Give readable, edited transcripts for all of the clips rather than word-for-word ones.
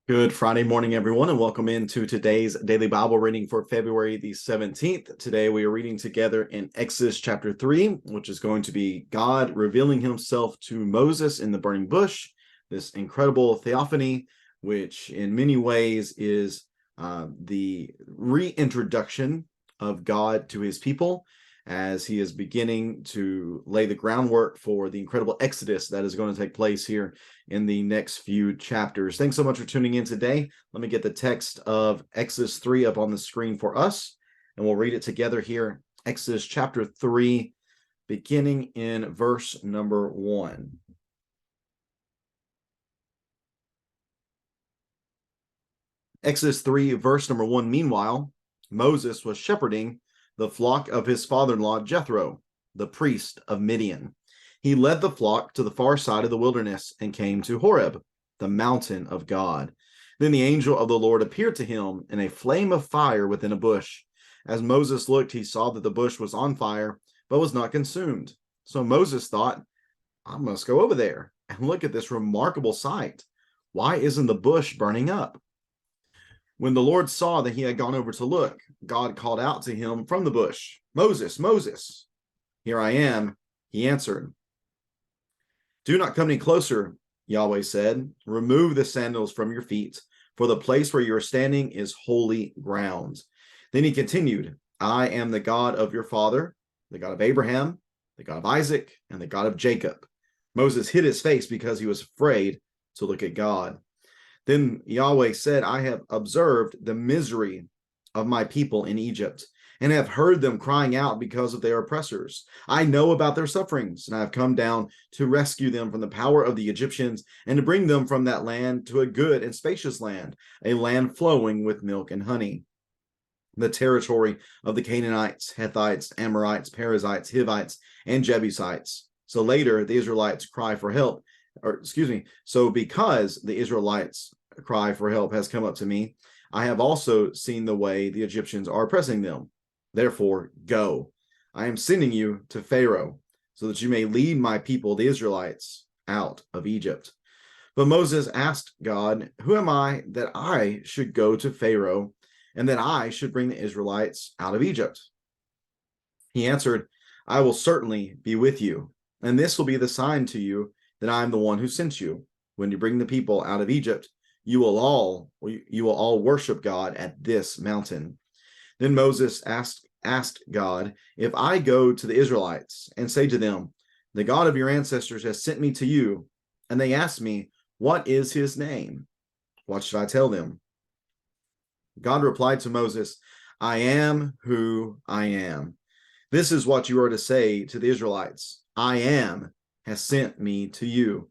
Good Friday morning, everyone, and welcome into today's daily Bible reading for February the 17th. Today we are reading together in Exodus chapter 3, which is going to be God revealing himself to Moses in the burning bush, this incredible theophany, which in many ways is the reintroduction of God to his people as he is beginning to lay the groundwork for the incredible exodus that is going to take place here in the next few chapters. Thanks so much for tuning in today. Let me get the text of Exodus 3 up on the screen for us, and we'll read it together here. Exodus chapter 3, beginning in verse number 1. Exodus 3, verse number 1. Meanwhile, Moses was shepherding the flock of his father-in-law Jethro, the priest of Midian. He led the flock to the far side of the wilderness and came to Horeb, the mountain of God. Then the angel of the Lord appeared to him in a flame of fire within a bush. As Moses looked, he saw that the bush was on fire, but was not consumed. So Moses thought, I must go over there and look at this remarkable sight. Why isn't the bush burning up? When the Lord saw that he had gone over to look, God called out to him from the bush, Moses, Moses. Here I am, he answered. Do not come any closer, Yahweh said. Remove the sandals from your feet, for the place where you are standing is holy ground. Then he continued, I am the God of your father, the God of Abraham, the God of Isaac, and the God of Jacob. Moses hid his face because he was afraid to look at God. Then Yahweh said, I have observed the misery of my people in Egypt and have heard them crying out because of their oppressors. I know about their sufferings, and I have come down to rescue them from the power of the Egyptians and to bring them from that land to a good and spacious land, a land flowing with milk and honey, the territory of the Canaanites, Hittites, Amorites, Perizzites, Hivites, and Jebusites. So later the Israelites cry for help, so because the Israelites cry for help has come up to me, I have also seen the way the Egyptians are oppressing them. Therefore, go. I am sending you to Pharaoh, so that you may lead my people, the Israelites, out of Egypt. But Moses asked God, who am I that I should go to Pharaoh and that I should bring the Israelites out of Egypt? He answered, I will certainly be with you, and this will be the sign to you that I am the one who sent you. When you bring the people out of Egypt, you will all worship God at this mountain. Then Moses asked God, if I go to the Israelites and say to them, the God of your ancestors has sent me to you, and they ask me, what is his name? What should I tell them? God replied to Moses, I am who I am. This is what you are to say to the Israelites. I am has sent me to you.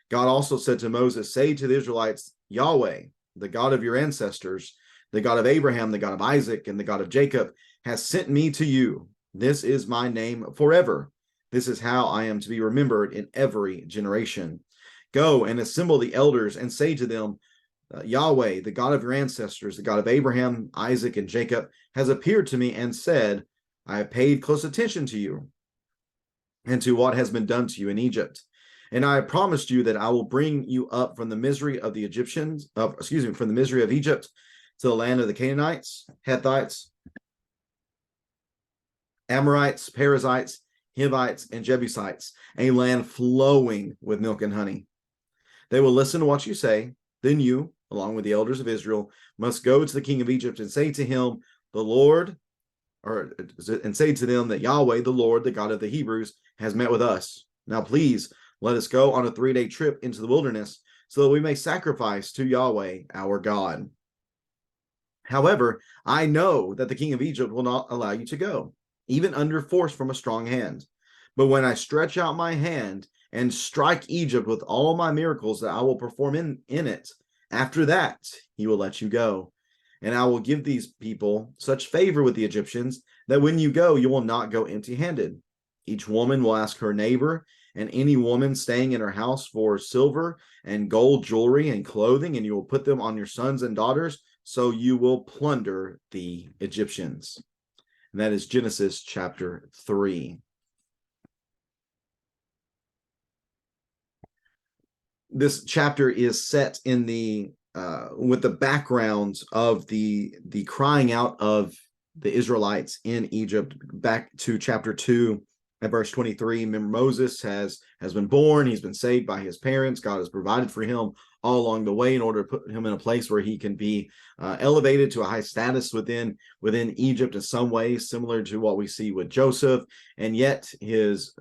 God also said to Moses, say to the Israelites, Yahweh, the God of your ancestors, the God of Abraham, the God of Isaac, and the God of Jacob, has sent me to you. This is my name forever. This is how I am to be remembered in every generation. Go and assemble the elders and say to them, Yahweh, the God of your ancestors, the God of Abraham, Isaac, and Jacob, has appeared to me and said, I have paid close attention to you and to what has been done to you in Egypt. And I have promised you that I will bring you up from the misery of the Egyptians, from the misery of Egypt to the land of the Canaanites, Hittites, Amorites, Perizzites, Hivites, and Jebusites, a land flowing with milk and honey. They will listen to what you say. Then you, along with the elders of Israel, must go to the king of Egypt and say to him, and say to them that Yahweh, the Lord, the God of the Hebrews, has met with us. Now, please let us go on a 3-day trip into the wilderness so that we may sacrifice to Yahweh, our God. However, I know that the king of Egypt will not allow you to go, even under force from a strong hand. But when I stretch out my hand and strike Egypt with all my miracles that I will perform in it, after that he will let you go. And I will give these people such favor with the Egyptians that when you go, you will not go empty-handed. Each woman will ask her neighbor and any woman staying in her house for silver and gold jewelry and clothing, and you will put them on your sons and daughters, so you will plunder the Egyptians. And that is Genesis chapter 3. This chapter is set in the with the background of the crying out of the Israelites in Egypt, back to chapter 2 at verse 23. Remember, Moses has been born. He's been saved by his parents. God has provided for him all along the way in order to put him in a place where he can be elevated to a high status within Egypt in some way, similar to what we see with Joseph. And yet his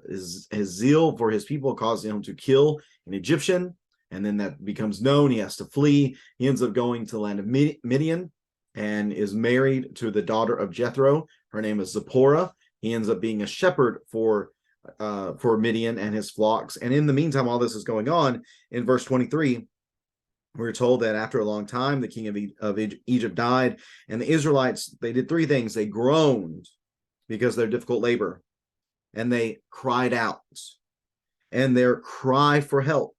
zeal for his people caused him to kill an Egyptian. And then that becomes known. He has to flee. He ends up going to the land of Midian and is married to the daughter of Jethro. Her name is Zipporah. He ends up being a shepherd for Midian and his flocks. And in the meantime, while this is going on, in verse 23, we're told that after a long time, the king of Egypt died, and the Israelites, they did three things. They groaned because of their difficult labor, and they cried out. And their cry for help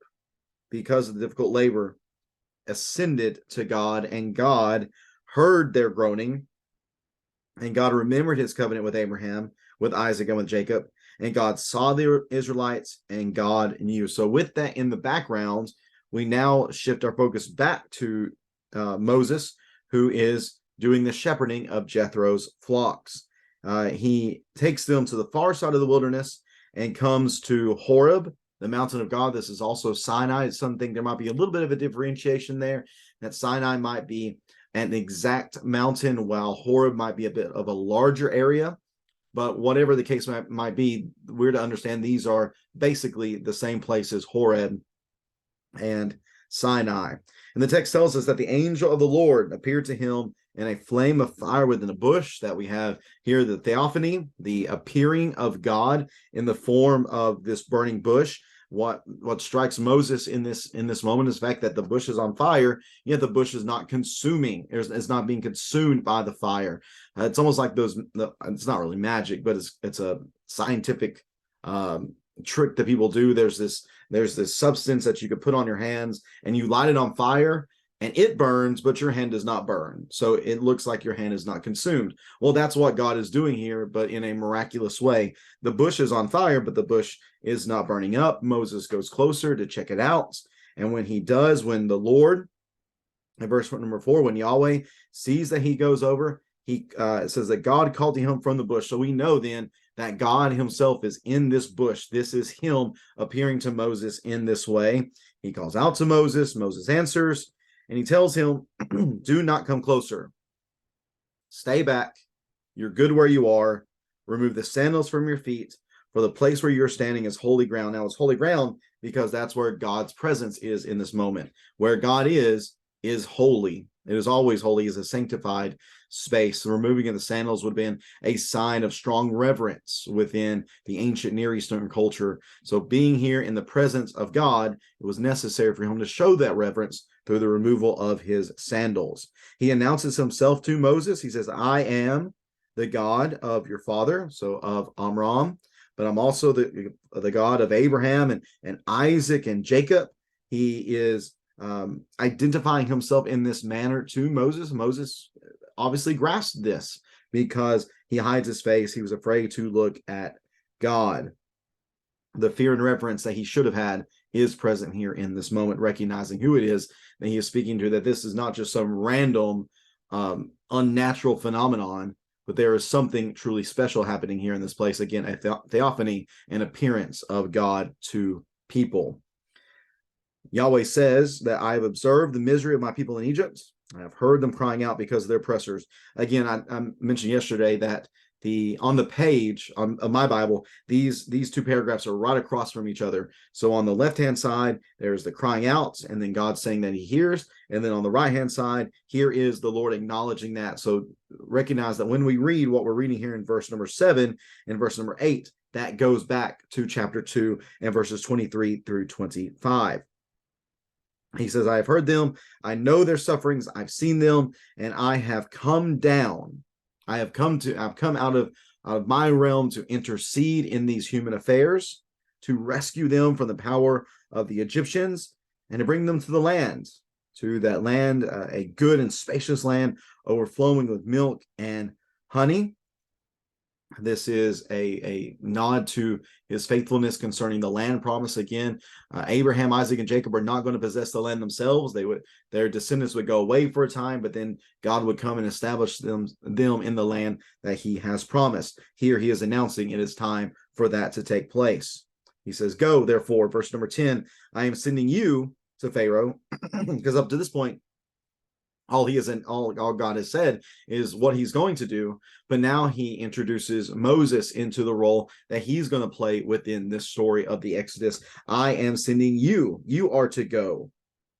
because of the difficult labor ascended to God, and God heard their groaning, and God remembered his covenant with Abraham, with Isaac, and with Jacob, and God saw the Israelites, and God knew. So with that in the background, we now shift our focus back to Moses, who is doing the shepherding of Jethro's flocks. He takes them to the far side of the wilderness and comes to Horeb, the mountain of God. This is also Sinai. It's something, there might be a little bit of a differentiation there, that Sinai might be an exact mountain, while Horeb might be a bit of a larger area. But whatever the case might be, we're to understand these are basically the same places, Horeb and Sinai. And the text tells us that the angel of the Lord appeared to him in a flame of fire within a bush. That we have here the theophany, the appearing of God in the form of this burning bush. What strikes Moses in this moment is the fact that the bush is on fire, yet the bush is not consuming. It's not being consumed by the fire. It's almost like it's not really magic, but it's a scientific trick that people do. There's this substance that you could put on your hands, and you light it on fire, and it burns, but your hand does not burn. So it looks like your hand is not consumed. Well, that's what God is doing here, but in a miraculous way. The bush is on fire, but the bush is not burning up. Moses goes closer to check it out. And when he does, when the Lord, in verse number 4, when Yahweh sees that he goes over, it says that God called to him from the bush. So we know then that God himself is in this bush. This is him appearing to Moses in this way. He calls out to Moses. Moses answers, and he tells him, do not come closer. Stay back. You're good where you are. Remove the sandals from your feet, for the place where you're standing is holy ground. Now, it's holy ground because that's where God's presence is in this moment. Where God is holy. It is always holy, is a sanctified space. The removing of the sandals would have been a sign of strong reverence within the ancient Near Eastern culture. So being here in the presence of God, it was necessary for him to show that reverence through the removal of his sandals. He announces himself to Moses. He says, I am the God of your father, so of Amram, but I'm also the God of Abraham and Isaac and Jacob. He is identifying himself in this manner to Moses. Moses obviously grasped this because he hides his face. He was afraid to look at God. The fear and reverence that he should have had is present here in this moment, recognizing who it is that he is speaking to, that this is not just some random unnatural phenomenon, but there is something truly special happening here in this place. Again, a theophany, an appearance of God to people. Yahweh says that I have observed the misery of my people in Egypt. I have heard them crying out because of their oppressors. Again, I mentioned yesterday that on the page of my Bible, these two paragraphs are right across from each other. So on the left-hand side, there's the crying out, and then God saying that he hears. And then on the right-hand side, here is the Lord acknowledging that. So recognize that when we read what we're reading here in verse number 7 and verse number 8, that goes back to chapter 2 and verses 23 through 25. He says, I have heard them, I know their sufferings, I've seen them, and I have come down. I've come out of my realm to intercede in these human affairs, to rescue them from the power of the Egyptians, and to bring them to the land, to that land, a good and spacious land, overflowing with milk and honey. This is a nod to his faithfulness concerning the land promise. Again, Abraham, Isaac, and Jacob are not going to possess the land themselves. Their descendants would go away for a time, but then God would come and establish them in the land that he has promised. Here he is announcing it is time for that to take place. He says, "Go, therefore," verse number 10, "I am sending you to Pharaoh," because up to this point, all God has said is what he's going to do. But now he introduces Moses into the role that he's going to play within this story of the Exodus. "I am sending you. You are to go,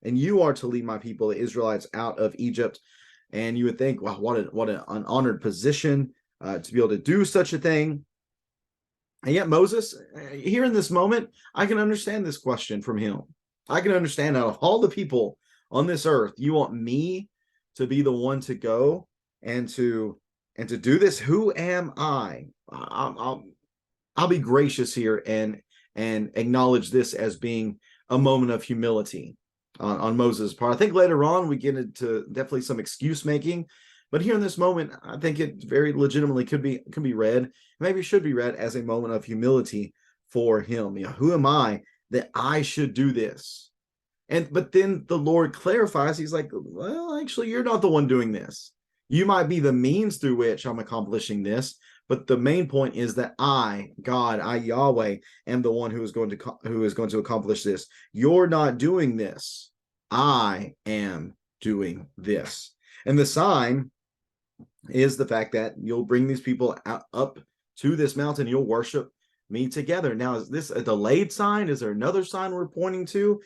and you are to lead my people, the Israelites, out of Egypt." And you would think, wow, what an honored position to be able to do such a thing. And yet Moses, here in this moment, I can understand this question from him. I can understand, out of all the people on this earth, you want me to be the one to go and to do this? Who am I? I'll be gracious here and acknowledge this as being a moment of humility on Moses' part. I think later on we get into definitely some excuse making, but here in this moment, I think it very legitimately could be read, maybe should be read as a moment of humility for him. Who am I that I should do this? But then the Lord clarifies. He's like, well, actually, you're not the one doing this. You might be the means through which I'm accomplishing this, but the main point is that I, God, I, Yahweh, am the one who is going to accomplish this. You're not doing this. I am doing this. And the sign is the fact that you'll bring these people up to this mountain. You'll worship me together. Now, is this a delayed sign? Is there another sign we're pointing to?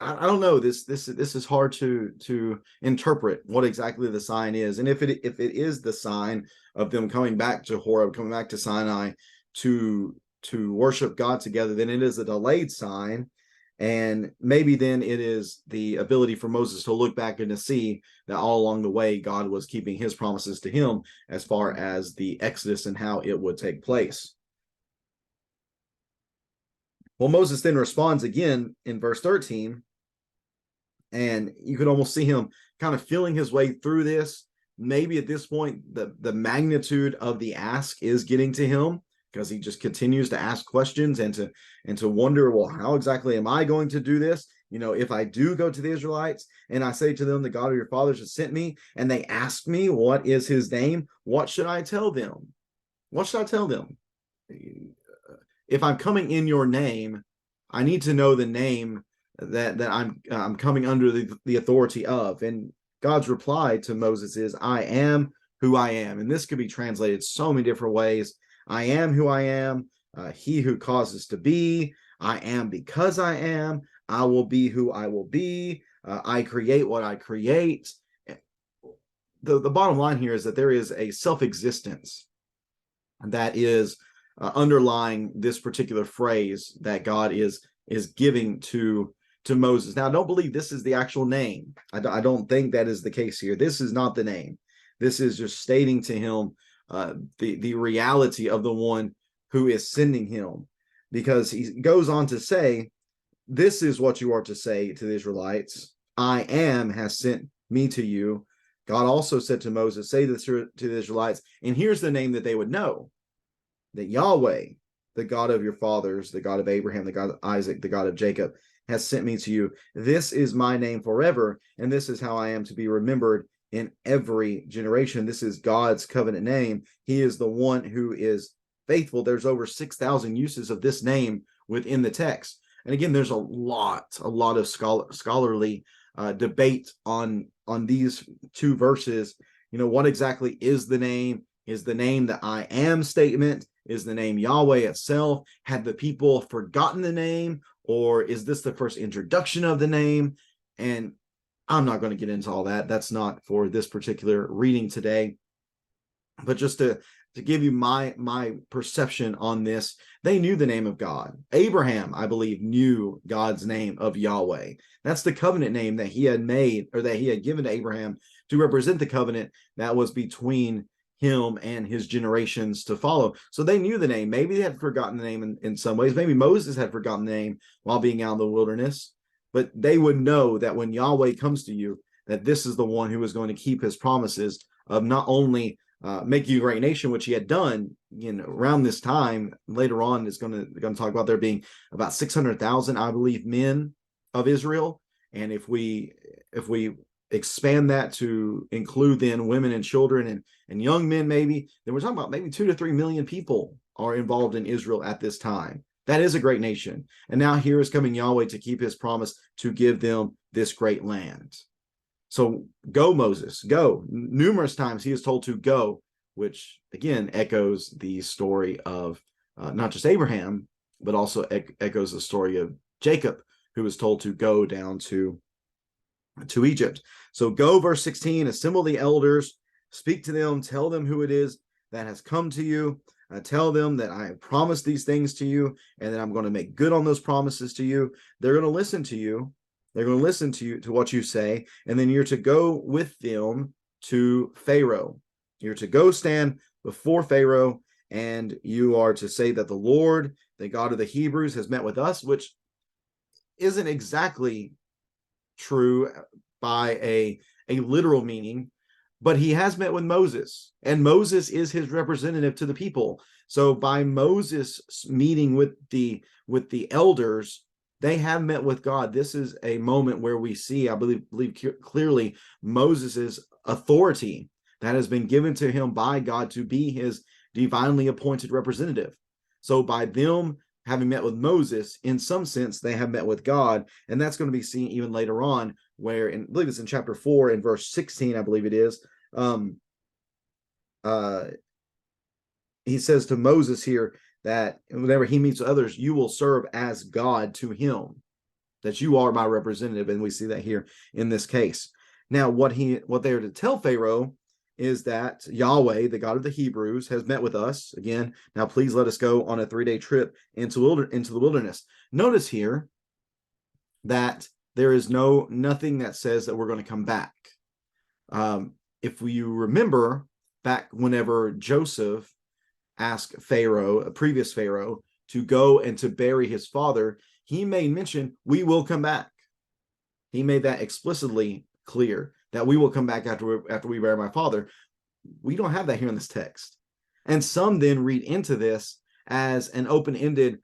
I don't know. This is hard to interpret what exactly the sign is, and if it is the sign of them coming back to Horeb, coming back to Sinai to worship God together, then it is a delayed sign, and maybe then it is the ability for Moses to look back and to see that all along the way God was keeping his promises to him as far as the Exodus and how it would take place. Well, Moses then responds again in verse 13, and you could almost see him kind of feeling his way through this. Maybe at this point, the magnitude of the ask is getting to him, because he just continues to ask questions and to wonder, well, how exactly am I going to do this? If I do go to the Israelites and I say to them, the God of your fathers has sent me, and they ask me, what is his name? What should I tell them? What should I tell them? If I'm coming in your name, I need to know the name that I'm coming under the authority of. And God's reply to Moses is, I am who I am. And this could be translated so many different ways. I am who I am, he who causes to be. I am because I am. I will be who I will be. I create what I create. The bottom line here is that there is a self-existence that is underlying this particular phrase that God is giving to Moses. Now, I don't believe this is the actual name. I don't think that is the case here. This is not the name. This is just stating to him the reality of the one who is sending him, because he goes on to say, this is what you are to say to the Israelites. I am has sent me to you. God also said to Moses, say this to the Israelites, and here's the name that they would know, that Yahweh, the God of your fathers, the God of Abraham, the God of Isaac, the God of Jacob, has sent me to you. This is my name forever, and this is how I am to be remembered in every generation. This is God's covenant name. He is the one who is faithful. There's over 6,000 uses of this name within the text. And again, there's a lot of scholarly debate on these two verses. What exactly is the name? Is the name the I am statement? Is the name Yahweh itself? Had the people forgotten the name? Or is this the first introduction of the name? And I'm not going to get into all that. That's not for this particular reading today. But just to give you my perception on this, they knew the name of God. Abraham, I believe, knew God's name of Yahweh. That's the covenant name that he had made, or that he had given to Abraham to represent the covenant that was between him and his generations to follow. So they knew the name. Maybe they had forgotten the name in some ways. Maybe Moses had forgotten the name while being out in the wilderness. But they would know that when Yahweh comes to you, that this is the one who is going to keep his promises of not only make you a great nation, which he had done, around this time. Later on, it's going to talk about there being about 600,000, I believe, men of Israel. And if we expand that to include then women and children and young men, maybe, then we're talking about maybe 2 to 3 million people are involved in Israel at this time. That is a great nation. And now here is coming Yahweh to keep his promise to give them this great land. So go, Moses, go. Numerous times he is told to go, which again echoes the story of not just Abraham, but also echoes the story of Jacob, who was told to go down to Egypt. So go, verse 16, assemble the elders, speak to them, tell them who it is that has come to you. Tell them that I have promised these things to you, and that I'm going to make good on those promises to you. They're going to listen to you. They're going to listen to you, to what you say, and then you're to go with them to Pharaoh. You're to go stand before Pharaoh, and you are to say that the Lord, the God of the Hebrews, has met with us, which isn't exactly true by a literal meaning, but he has met with Moses, and Moses is his representative to the people. So by Moses meeting with the elders, they have met with God. This is a moment where we see, I believe clearly, Moses's authority that has been given to him by God to be his divinely appointed representative. So by them having met with Moses, in some sense, they have met with God. And that's going to be seen even later on, where I believe it's in chapter 4 and verse 16, I believe it is. He says to Moses here that whenever he meets with others, you will serve as God to him, that you are my representative. And we see that here in this case. Now, what they are to tell Pharaoh is that Yahweh, the God of the Hebrews, has met with us. Again, now please let us go on a 3-day trip into the wilderness. Notice here that there is nothing that says that we're going to come back. If you remember back whenever Joseph asked Pharaoh, a previous Pharaoh, to go and to bury his father, he made mention, we will come back. He made that explicitly clear, that we will come back after we bury my father. We don't have that here in this text. And some then read into this as an open-ended,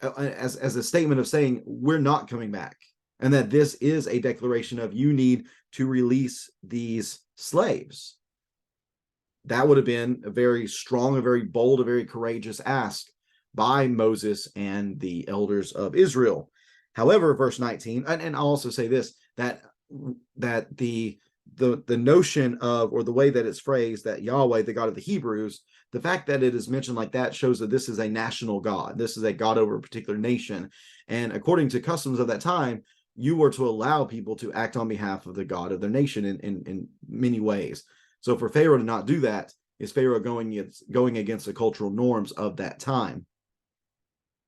as a statement of saying, we're not coming back. And that this is a declaration of, you need to release these slaves. That would have been a very strong, a very bold, a very courageous ask by Moses and the elders of Israel. However, verse 19, and I'll also say this, that the notion of, or the way that it's phrased, that Yahweh, the God of the Hebrews, the fact that it is mentioned like that shows that this is a national God. This is a God over a particular nation. And according to customs of that time, you were to allow people to act on behalf of the God of their nation in many ways. So for Pharaoh to not do that, is Pharaoh going against the cultural norms of that time.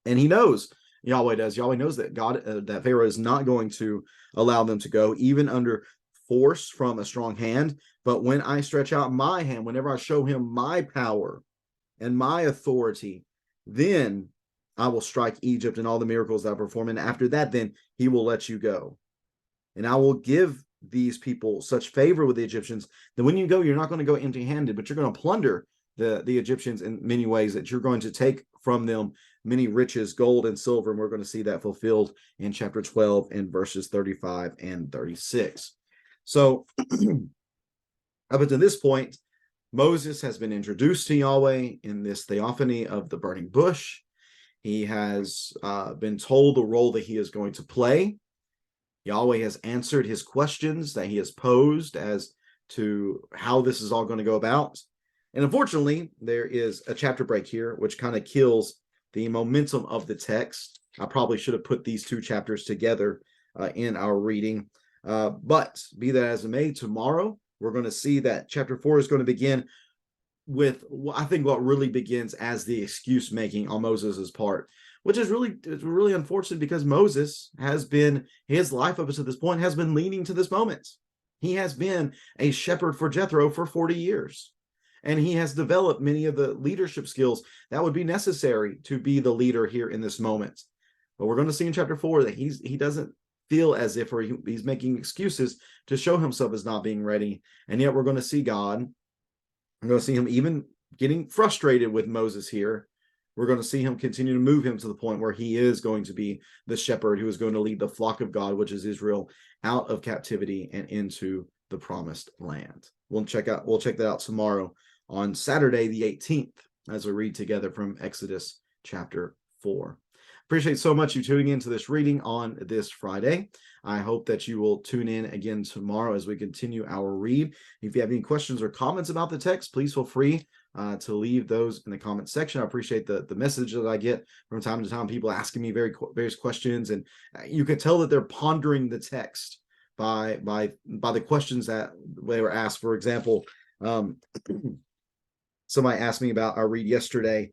And he knows, Yahweh does. Yahweh knows that that Pharaoh is not going to allow them to go, even under force from a strong hand. But when I stretch out my hand, whenever I show him my power and my authority, then I will strike Egypt and all the miracles that I perform. And after that, then he will let you go. And I will give these people such favor with the Egyptians that when you go, you're not going to go empty-handed, but you're going to plunder the Egyptians in many ways, that you're going to take from them many riches, gold and silver. And we're going to see that fulfilled in chapter 12 and verses 35 and 36. So up until this point, Moses has been introduced to Yahweh in this theophany of the burning bush. He has been told the role that he is going to play. Yahweh has answered his questions that he has posed as to how this is all going to go about. And unfortunately, there is a chapter break here, which kind of kills the momentum of the text. I probably should have put these two chapters together in our reading. But be that as it may, tomorrow we're going to see that chapter 4 is going to begin with, I think, what really begins as the excuse making on Moses's part, which is really unfortunate, because Moses has been, his life up to this point has been leading to this moment. He has been a shepherd for Jethro for 40 years. And he has developed many of the leadership skills that would be necessary to be the leader here in this moment. But we're going to see in chapter 4 that he doesn't feel as if, or he's making excuses to show himself as not being ready. And yet we're going to see God We're going to see him even getting frustrated with Moses here. We're going to see him continue to move him to the point where he is going to be the shepherd who is going to lead the flock of God, which is Israel, out of captivity and into the promised land. We'll check that out tomorrow on Saturday the 18th as we read together from Exodus chapter 4. Appreciate so much you tuning into this reading on this Friday. I hope that you will tune in again tomorrow as we continue our read. If you have any questions or comments about the text, please feel free to leave those in the comment section. I appreciate the message that I get from time to time, people asking me various questions, and you can tell that they're pondering the text by the questions that they were asked. For example, somebody asked me about our read yesterday.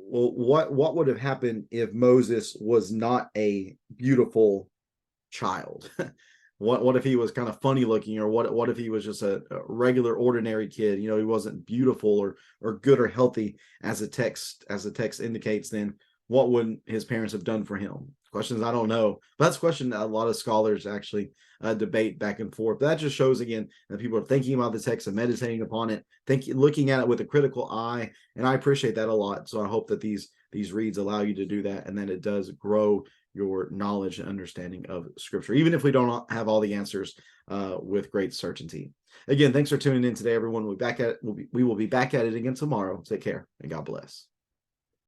Well, what would have happened if Moses was not a beautiful child? What if he was kind of funny looking, or what if he was just a regular ordinary kid? He wasn't beautiful or good or healthy as the text indicates. Then what would his parents have done for him? Questions I don't know, but that's a question that a lot of scholars actually debate back and forth. But that just shows again that people are thinking about the text and meditating upon it, looking at it with a critical eye, and I appreciate that a lot. So I hope that these reads allow you to do that, and then it does grow your knowledge and understanding of Scripture, even if we don't have all the answers with great certainty. Again, thanks for tuning in today, everyone. We will be back at it again tomorrow. Take care, and God bless.